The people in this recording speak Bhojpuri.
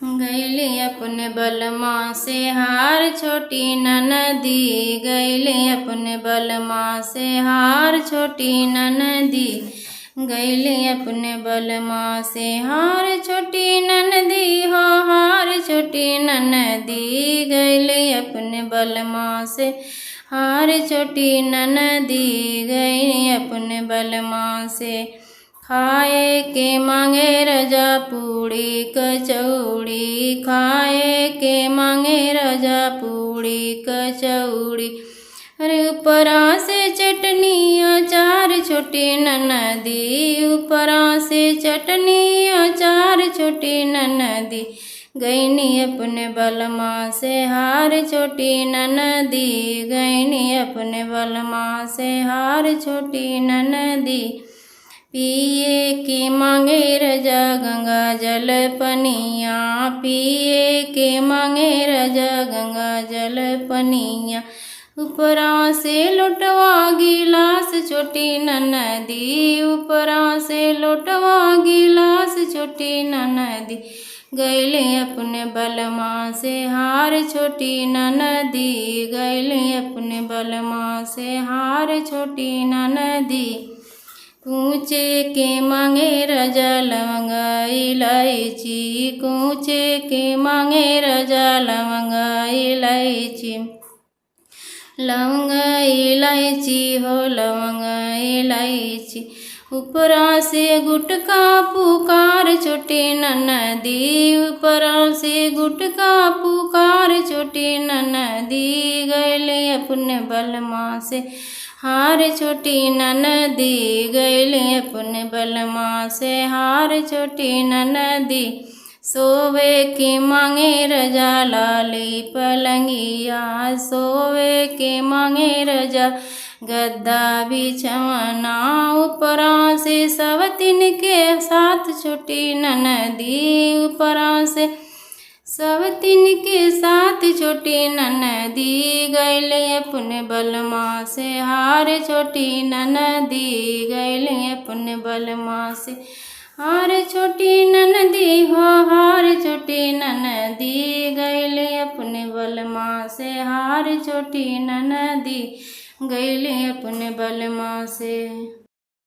गैली अपने बलमा से हार छोटी ननदी, गैली अपने बलमा से हार छोटी ननदी, गैली अपने बलमा से हार छोटी ननदी हो हार छोटी ननदी, गैली अपने बलमा से हार छोटी ननदी, गैली अपने बलमा से खाए के मांगे रजा पूड़ी कचौड़ी, खाए के मांगे रजा पूड़ी कचौड़ी, अरे ऊपरा से चटनी अचार छोटी ननदी, ऊपरा से चटनी अचार छोटी ननदी, गैनी अपने बलमा से हार छोटी ननदी, गैनी अपने बलमा से हार छोटी ननदी, पिए के मांगे रजा गंगा जल पनिया, पिए के मांगे रजा गंगा जल पनिया, ऊपरा से लोटवा गिलास छोटी ननदी, ऊपरा से लोटवा गिलास छोटी ननदी, गैली अपने बलमा से हार छोटी ननदी, गैली अपने बलमा से हार छोटी ननदी, कूचे के मांगे रजा लवंग इलायची, कूचे के मांगे रजा लवंग इलायची, लवंग इलायची हो लवंग इलायची, ऊपरा से गुटका पुकार छोटी ननदी, ऊपरा से गुटका पुकार छोटी ननदी, गैली अपने बलमा से हार छोटी ननदी, गैली अपने बलमा से हार छोटी ननदी, सोवे के मांगे रजा लाली पलंगिया, सोवे के मांगे रजा गद्दा बिछवना, ऊपरा से सवतिन के साथ छोटी ननदी, ऊपरा से सवतिन के साथ छोटी ननदी, गैली अपने बलमा से हार छोटी ननदी, गैली अपने बलमा से हार छोटी ननदी हो हार छोटी ननदी, गैली अपने बलमा से हार छोटी ननदी, गैली अपने बलमा से।